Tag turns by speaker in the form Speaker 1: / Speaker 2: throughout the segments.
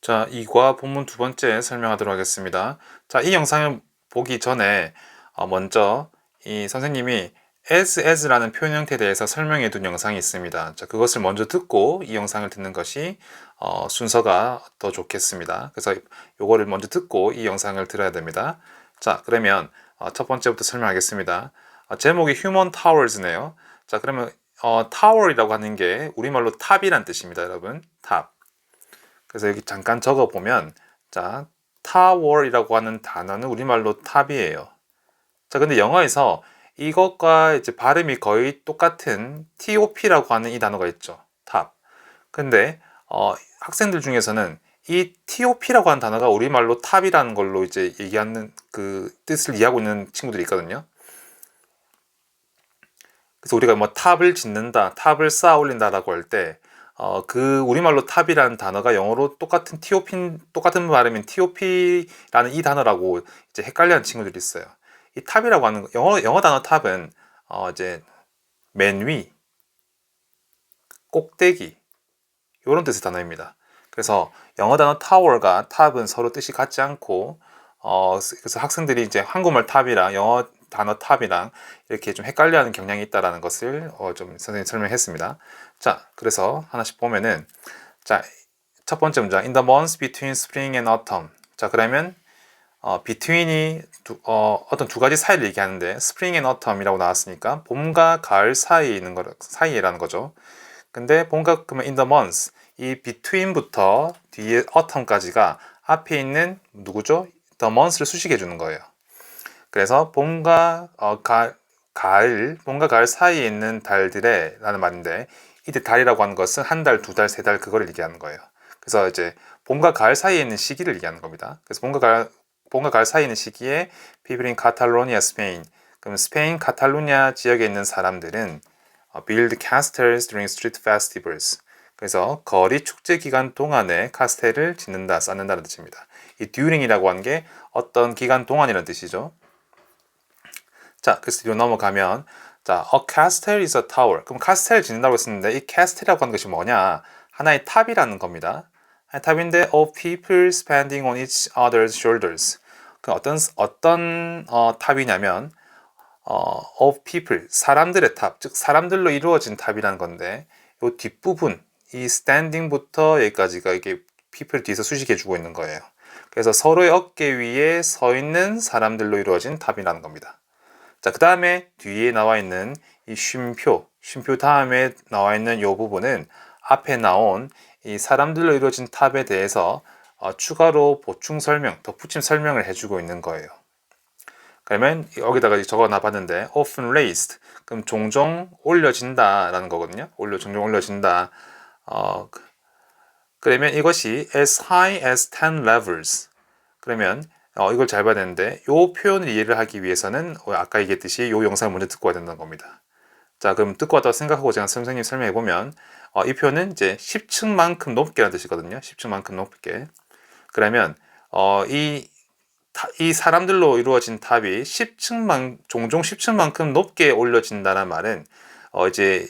Speaker 1: 자, 이과 본문 두 번째 설명하도록 하겠습니다. 자, 이 영상을 보기 전에 먼저 이 선생님이 as라는 표현 형태에 대해서 설명해 둔 영상이 있습니다. 자, 그것을 먼저 듣고 이 영상을 듣는 것이 순서가 더 좋겠습니다. 그래서 요거를 먼저 듣고 이 영상을 들어야 됩니다. 자, 그러면 첫 번째부터 설명하겠습니다. 제목이 Human Towers네요. 자, 그러면 타워이라고 하는 게 우리말로 탑이란 뜻입니다, 여러분. 탑. 그래서 여기 잠깐 적어 보면, 자, 타워이라고 하는 단어는 우리말로 탑이에요. 자, 근데 영어에서 이것과 이제 발음이 거의 똑같은 TOP라고 하는 이 단어가 있죠. 탑. 근데 학생들 중에서는 이 TOP라고 하는 단어가 우리말로 탑이라는 걸로 이제 얘기하는 그 뜻을 이해하고 있는 친구들이 있거든요. 그래서 우리가 뭐 탑을 짓는다, 탑을 쌓아 올린다라고 할 때, 그 우리말로 탑이라는 단어가 영어로 똑같은 똑같은 발음인 TOP라는 이 단어라고 이제 헷갈려하는 친구들이 있어요. 이 탑이라고 하는 영어 단어 탑은 이제 맨 위, 꼭대기 이런 뜻의 단어입니다. 그래서 영어 단어 타워가 탑은 서로 뜻이 같지 않고 그래서 학생들이 이제 한국말 탑이랑 영어 단어 탑이랑 이렇게 좀 헷갈려하는 경향이 있다라는 것을 좀 선생님 설명했습니다. 자, 그래서 하나씩 보면은 자, 첫 번째 문장 In the months between spring and autumn. 자, 그러면 between이 어떤 두 가지 사이를 얘기하는데 spring and autumn이라고 나왔으니까 봄과 가을 사이에 있는 거 사이라는 거죠. 근데 봄과 그러면 in the months 이 between부터 뒤에 autumn까지가 앞에 있는 누구죠? the months를 수식해 주는 거예요. 그래서 봄과 봄과 가을 사이에 있는 달들의 라는 말인데 이때 달이라고 하는 것은 한 달, 두 달, 세 달 그거를 얘기하는 거예요. 그래서 이제 봄과 가을 사이에 있는 시기를 얘기하는 겁니다. 그래서 봄과 가을 사이에 있는 시기에 people in Catalonia, Spain. 그럼 스페인 카탈루냐 지역에 있는 사람들은 build castles during street festivals. 그래서 거리 축제 기간 동안에 카스텔을 짓는다, 쌓는다는 뜻입니다. 이 during이라고 하는 게 어떤 기간 동안이라는 뜻이죠. 자, 그래서 뒤로 넘어가면 자, a castle is a tower. 그럼 카스텔 짓는다고 했었는데 이 castel이라고 하는 것이 뭐냐? 하나의 탑이라는 겁니다. 탑인데 of people standing on each other's shoulders. 그 어떤 탑이냐면 of people, 사람들의 탑, 즉 사람들로 이루어진 탑이라는 건데 이 뒷부분, 이 standing부터 여기까지가 이게 people 뒤에서 수식해주고 있는 거예요. 그래서 서로의 어깨 위에 서 있는 사람들로 이루어진 탑이라는 겁니다. 자, 그 다음에 뒤에 나와 있는 이 쉼표 다음에 나와 있는 이 부분은 앞에 나온 이 사람들로 이루어진 탑에 대해서 추가로 보충 설명, 덧붙임 설명을 해주고 있는 거예요. 그러면 여기다가 적어놔 봤는데 often raised 그럼 종종 올려진다 라는 거거든요. 종종 올려진다. 그러면 이것이 as high as 10 levels. 그러면 이걸 잘 봐야 되는데 이 표현을 이해를 하기 위해서는 아까 얘기했듯이 이 영상을 먼저 듣고 와야 된다는 겁니다. 자, 그럼 듣고 왔다고 생각하고 제가 선생님 설명해 보면 이 표현은 이제 10층만큼 높게라는 뜻이거든요. 10층만큼 높게. 그러면 이 사람들로 이루어진 탑이 종종 10층만큼 높게 올려진다는 말은 이제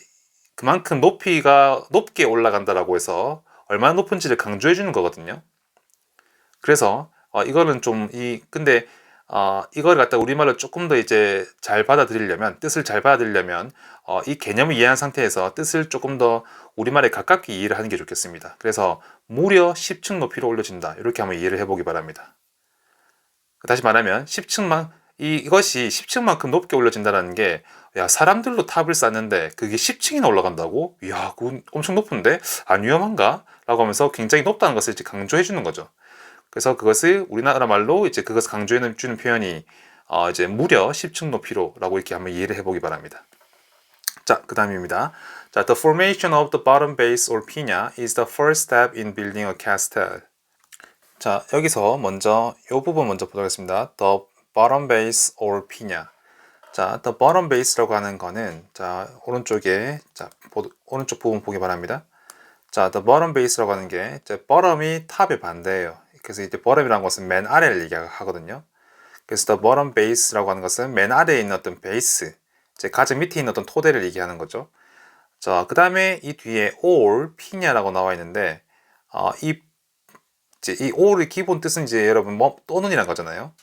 Speaker 1: 그만큼 높이가 높게 올라간다라고 해서 얼마나 높은지를 강조해 주는 거거든요. 그래서 이거는 근데 이걸 갖다 우리말로 조금 더 이제 잘 받아들이려면 뜻을 잘 받아들이려면 이 개념을 이해한 상태에서 뜻을 조금 더 우리말에 가깝게 이해를 하는 게 좋겠습니다. 그래서 무려 10층 높이로 올려진다 이렇게 한번 이해를 해보기 바랍니다. 다시 말하면 이것이 10층만큼 높게 올려진다는 게 사람들로 탑을 쌓는데 그게 10층이나 올라간다고? 이야, 그건 엄청 높은데? 안 위험한가? 라고 하면서 굉장히 높다는 것을 이제 강조해 주는 거죠. 그래서 그것을 우리나라 말로 이제 그것을 강조해 주는 표현이 이제 무려 10층 높이로라고 이렇게 한번 이해를 해보기 바랍니다. 자, 그 다음입니다. 자, the formation of the bottom base or piña is the first step in building a castle. 자, 여기서 먼저 이 부분 먼저 보도록 하겠습니다. The bottom base or piña. 자, the bottom base라고 하는 거는 자, 오른쪽에 오른쪽 부분 보기 바랍니다. 자, the bottom base라고 하는 게 이제 bottom이 탑의 반대예요. 그래서 이제 bottom이라는 것은 맨 아래를 얘기하거든요. 그래서 the bottom base라고 하는 것은 맨 아래에 있는 어떤 베이스, 이제 가장 밑에 있는 어떤 토대를 얘기하는 거죠. 자, 그 다음에 이 뒤에 or, 피냐라고 나와 있는데 이 이제 이 all의 기본 뜻은 이제 여러분 뭐 또는이란 거잖아요.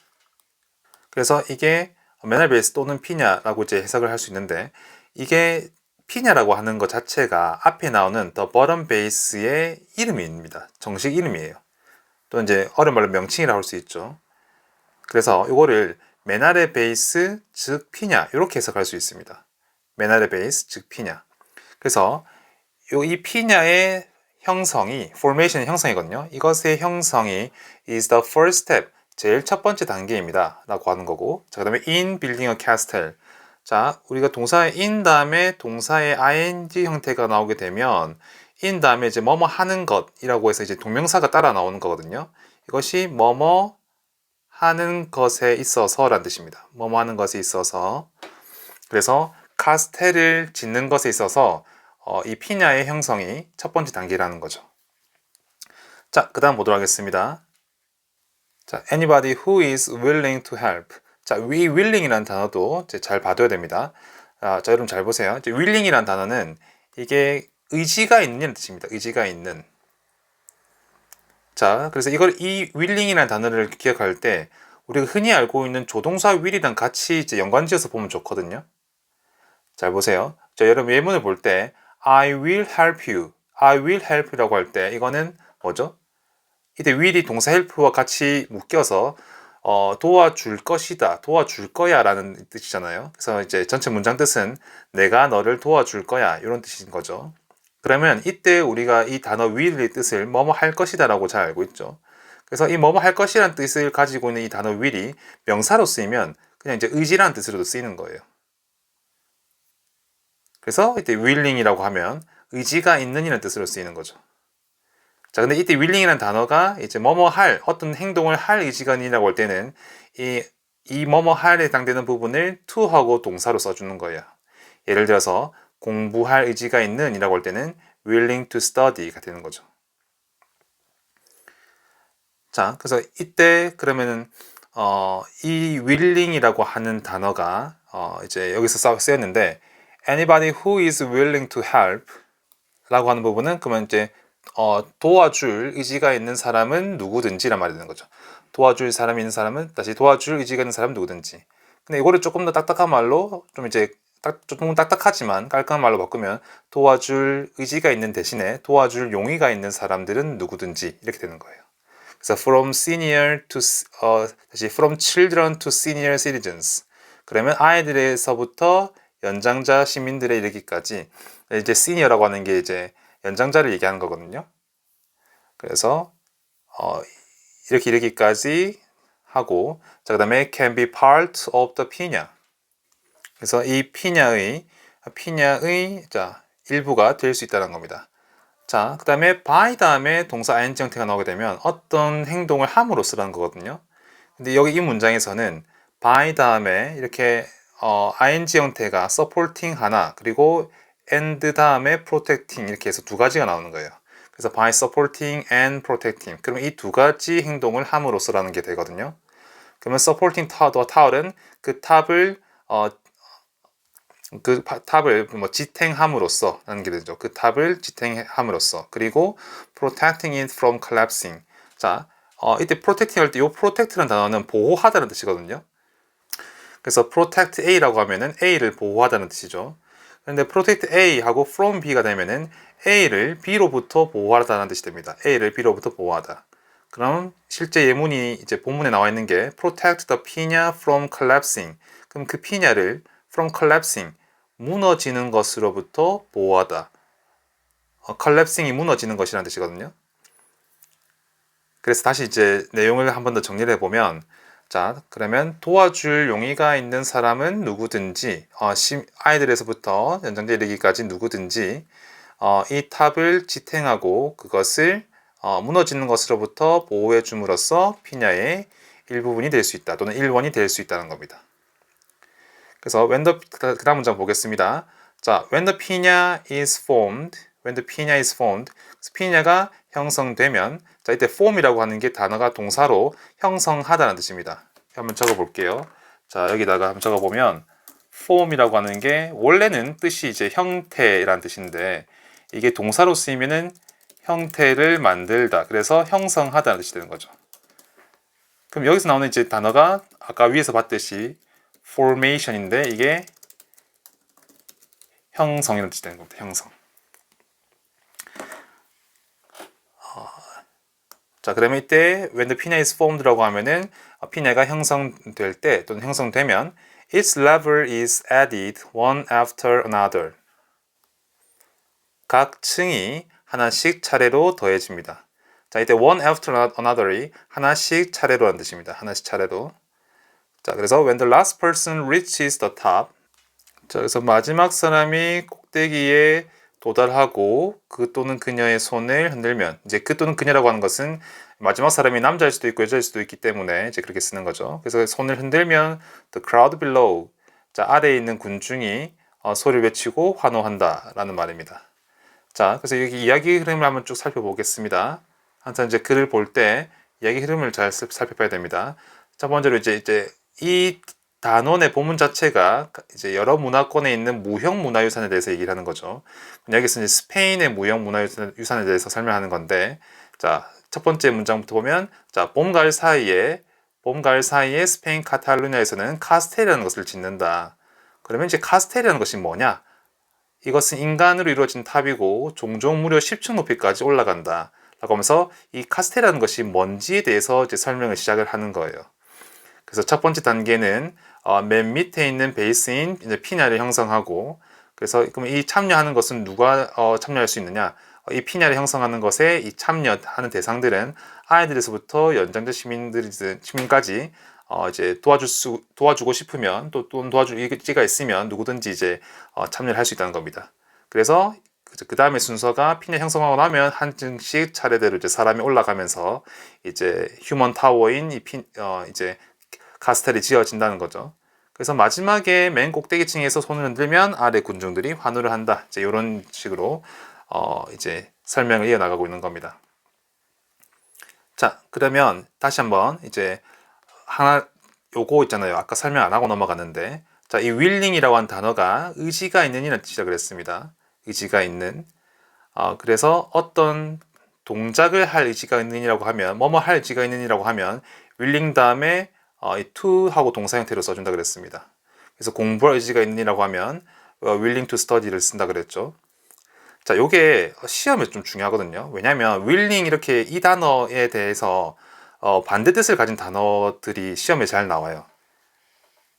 Speaker 1: 그래서 이게 맨날 베이스 또는 피냐라고 이제 해석을 할 수 있는데, 이게 피냐라고 하는 것 자체가 앞에 나오는 the bottom base의 이름입니다. 정식 이름이에요. 또 이제 어려운 말로 명칭이라고 할 수 있죠. 그래서 이거를 맨 아래 베이스 즉 피냐 이렇게 해석할 수 있습니다. 맨 아래 베이스 즉 피냐. 그래서 이 피냐의 형성이 formation의 형성이거든요. 이것의 형성이 is the first step, 제일 첫 번째 단계입니다 라고 하는 거고, 자, 그 다음에 in building a castle. 자, 우리가 동사의 in 다음에 동사의 ing 형태가 나오게 되면 in 다음에 이제 뭐뭐 하는 것이라고 해서 이제 동명사가 따라 나오는 거거든요. 이것이 뭐뭐 하는 것에 있어서 라는 뜻입니다. 뭐뭐 하는 것에 있어서. 그래서 카스텔을 짓는 것에 있어서 이 피냐의 형성이 첫 번째 단계라는 거죠. 자, 그 다음 보도록 하겠습니다. 자, anybody who is willing to help. 자, 이 willing이라는 단어도 이제 잘 봐둬야 됩니다. 자, 여러분 잘 보세요. 이제 willing이라는 단어는 이게 의지가 있는 뜻입니다. 의지가 있는. 자, 그래서 이 willing이라는 단어를 기억할 때 우리가 흔히 알고 있는 조동사 will이랑 같이 이제 연관지어서 보면 좋거든요. 잘 보세요. 자, 여러분 예문을 볼 때 I will help you, I will help you라고 할 때 이거는 뭐죠? 이때 will이 동사 help와 같이 묶여서 도와줄 것이다, 도와줄 거야 라는 뜻이잖아요. 그래서 이제 전체 문장 뜻은 내가 너를 도와줄 거야 이런 뜻인 거죠. 그러면 이때 우리가 이 단어 will의 뜻을 뭐뭐 할 것이다 라고 잘 알고 있죠. 그래서 이 뭐뭐 할 것이라는 뜻을 가지고 있는 이 단어 will이 명사로 쓰이면 그냥 이제 의지라는 뜻으로도 쓰이는 거예요. 그래서 이때 willing이라고 하면 의지가 있는 이라는 뜻으로 쓰이는 거죠. 자, 근데 이때 willing이라는 단어가 이제 뭐뭐 할, 어떤 행동을 할 의지가 있냐고 할 때는 이 뭐뭐 할에 해당되는 부분을 to하고 동사로 써주는 거예요. 예를 들어서 공부할 의지가 있는 이라고 할 때는 willing to study가 되는 거죠. 자, 그래서 이때 그러면은 이 willing이라고 하는 단어가 이제 여기서 쓰였는데 anybody who is willing to help 라고 하는 부분은 그러면 이제 도와줄 의지가 있는 사람은 누구든지란 말이 되는 거죠. 도와줄 사람이 있는 사람은 다시 도와줄 의지가 있는 사람은 누구든지. 근데 이거를 조금 더 딱딱한 말로 좀 이제 조금 딱딱하지만 깔끔한 말로 바꾸면 도와줄 의지가 있는 대신에 도와줄 용의가 있는 사람들은 누구든지 이렇게 되는 거예요. 그래서 from senior to 다시 from children to senior citizens. 그러면 아이들에서부터 연장자 시민들에 이르기까지, 이제 senior라고 하는 게 이제 연장자를 얘기하는 거거든요. 그래서 이렇게 이르기까지 하고, 자, 그 다음에 can be part of the 피냐. 그래서 이 피냐의 자, 일부가 될 수 있다는 겁니다. 자, 그 다음에 by 다음에 동사 ing 형태가 나오게 되면 어떤 행동을 함으로써라는 거거든요. 근데 여기 이 문장에서는 by 다음에 이렇게 ing 형태가 supporting 하나, 그리고 and 다음에 protecting 이렇게 해서 두 가지가 나오는 거예요. 그래서 by supporting and protecting. 그러면 이 두 가지 행동을 함으로써라는 게 되거든요. 그러면 supporting tower은 그 탑을 뭐 지탱함으로써 라는 게 되죠. 그 탑을 지탱함으로써. 그리고 protecting it from collapsing. 자, 이때 protecting 할 때 이 protect라는 단어는 보호하다는 뜻이거든요. 그래서 protect A라고 하면은 A를 보호하다는 뜻이죠. 그런데 protect A하고 from B가 되면은 A를 B로부터 보호하다는 뜻이 됩니다. A를 B로부터 보호하다. 그럼 실제 예문이 이제 본문에 나와 있는 게 protect the piña from collapsing. 그럼 그 피냐를 from collapsing, 무너지는 것으로부터 보호하다. collapsing이 무너지는 것이라는 뜻이거든요. 그래서 다시 이제 내용을 한 번 더 정리를 해보면, 자, 그러면 도와줄 용의가 있는 사람은 누구든지, 아이들에서부터 연장자 이르기까지 누구든지 이 탑을 지탱하고 그것을 무너지는 것으로부터 보호해 줌으로써 피냐의 일부분이 될 수 있다, 또는 일원이 될 수 있다는 겁니다. 그래서 그 다음 문장 보겠습니다. 자, when the piña is formed, when the piña is formed, 피냐가 형성되면, 자, 이때 form이라고 하는 게 단어가 동사로 형성하다는 뜻입니다. 한번 적어볼게요. 자, 여기다가 한번 적어보면 form이라고 하는 게 원래는 뜻이 이제 형태라는 뜻인데, 이게 동사로 쓰이면은 형태를 만들다. 그래서 형성하다는 뜻이 되는 거죠. 그럼 여기서 나오는 이제 단어가 아까 위에서 봤듯이 formation인데 이게 형성이라는 뜻이 되는 겁니다. 형성. 자, 그러면 이때 when the pinna is formed라고 하면은 피냐가 형성될 때 또는 형성되면 its level is added one after another. 각 층이 하나씩 차례로 더해집니다. 자, 이때 one after another이 하나씩 차례로 하는 뜻입니다. 하나씩 차례로. 자, 그래서 when the last person reaches the top. 자, 그래서 마지막 사람이 꼭대기에 도달하고 그 또는 그녀의 손을 흔들면, 이제 그 또는 그녀라고 하는 것은 마지막 사람이 남자일 수도 있고 여자일 수도 있기 때문에 이제 그렇게 쓰는 거죠. 그래서 손을 흔들면 the crowd below, 자, 아래에 있는 군중이 소리를 외치고 환호한다라는 말입니다. 자, 그래서 여기 이야기 흐름을 한번 쭉 살펴보겠습니다. 항상 이제 글을 볼 때 이야기 흐름을 잘 살펴봐야 됩니다. 자, 번째로 이제 이 단원의 본문 자체가 이제 여러 문화권에 있는 무형 문화유산에 대해서 얘기를 하는 거죠. 여기서 이제 스페인의 무형 문화유산에 대해서 설명하는 건데, 자, 첫 번째 문장부터 보면, 자, 봄, 가을 사이에 스페인 카탈루냐에서는 카스텔이라는 것을 짓는다. 그러면 이제 카스텔이라는 것이 뭐냐? 이것은 인간으로 이루어진 탑이고 종종 무려 10층 높이까지 올라간다. 라고 하면서 이 카스텔이라는 것이 뭔지에 대해서 이제 설명을 시작을 하는 거예요. 그래서 첫 번째 단계는 맨 밑에 있는 베이스인 이제 피냐를 형성하고, 그래서 그럼 이 참여하는 것은 누가 참여할 수 있느냐? 이 피냐를 형성하는 것에 이 참여하는 대상들은 아이들에서부터 연장자 시민까지 이제 도와주고 싶으면 또 도와줄 의지가 있으면 누구든지 이제 참여를 할 수 있다는 겁니다. 그래서 그 다음에 순서가 피냐 형성하고 나면 한 층씩 차례대로 이제 사람이 올라가면서 이제 휴먼 타워인 이제 카스텔이 지어진다는 거죠. 그래서 마지막에 맨 꼭대기층에서 손을 흔들면 아래 군중들이 환호를 한다. 이제 이런 식으로 이제 설명을 이어나가고 있는 겁니다. 자, 그러면 다시 한번 이제 하나 요거 있잖아요. 아까 설명 안 하고 넘어갔는데, 자, 이 willing이라고 하는 단어가 의지가 있는이라는 뜻이라 그랬습니다. 의지가 있는. 그래서 어떤 동작을 할 의지가 있는이라고 하면, 뭐뭐 할 의지가 있는이라고 하면 willing 다음에 이 to 하고 동사 형태로 써준다 그랬습니다. 그래서 공부할 의지가 있는이라고 하면 willing to study를 쓴다 그랬죠. 자, 요게 시험에 좀 중요하거든요. 왜냐하면 willing 이렇게 이 단어에 대해서 반대뜻을 가진 단어들이 시험에 잘 나와요.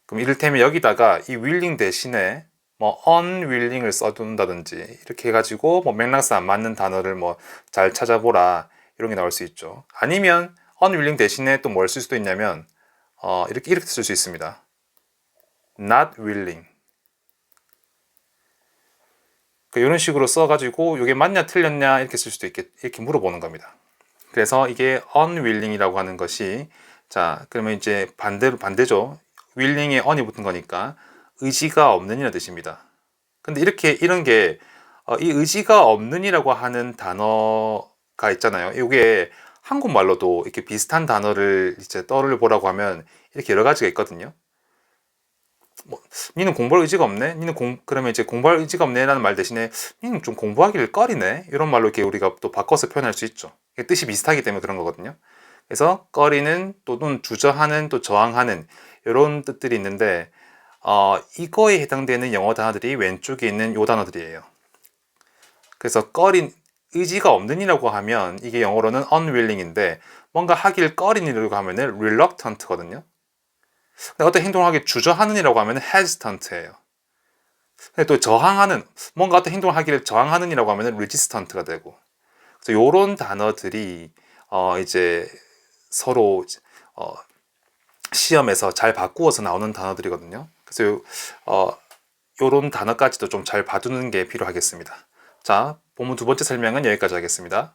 Speaker 1: 그럼 이를테면 여기다가 이 willing 대신에 뭐 unwilling을 써둔다든지 이렇게 해가지고 뭐 맥락상 안 맞는 단어를 뭐 잘 찾아보라 이런 게 나올 수 있죠. 아니면 unwilling 대신에 또 뭘 쓸 수도 있냐면 이렇게 쓸 수 있습니다. not willing. 이런 식으로 써가지고 이게 맞냐 틀렸냐 이렇게 쓸 수도 이렇게 물어보는 겁니다. 그래서 이게 unwilling이라고 하는 것이, 자, 그러면 이제 반대죠. willing에 on이 붙은 거니까 의지가 없는이라는 뜻입니다. 근데 이런 게 이 의지가 없는이라고 하는 단어가 있잖아요. 이게 한국말로도 이렇게 비슷한 단어를 이제 떠올려 보라고 하면 이렇게 여러 가지가 있거든요. 뭐, 니는 공부할 의지가 없네? 그러면 이제 공부할 의지가 없네? 라는 말 대신에, 니는 좀 공부하기를 꺼리네? 이런 말로 이렇게 우리가 또 바꿔서 표현할 수 있죠. 뜻이 비슷하기 때문에 그런 거거든요. 그래서 꺼리는 또는 주저하는 또 저항하는 이런 뜻들이 있는데, 이거에 해당되는 영어 단어들이 왼쪽에 있는 요 단어들이에요. 그래서 의지가 없는이라고 하면 이게 영어로는 unwilling인데, 뭔가 하길 꺼리니라고 하면은 reluctant거든요. 근데 어떤 행동을 하기 주저하는이라고 하면 hesitant예요. 근데 또 뭔가 어떤 행동을 하기를 저항하는이라고 하면 resistant가 되고. 그래서 이런 단어들이 이제 서로 시험에서 잘 바꾸어서 나오는 단어들이거든요. 그래서 이런 단어까지도 좀 잘 봐두는 게 필요하겠습니다. 자, 본문 두 번째 설명은 여기까지 하겠습니다.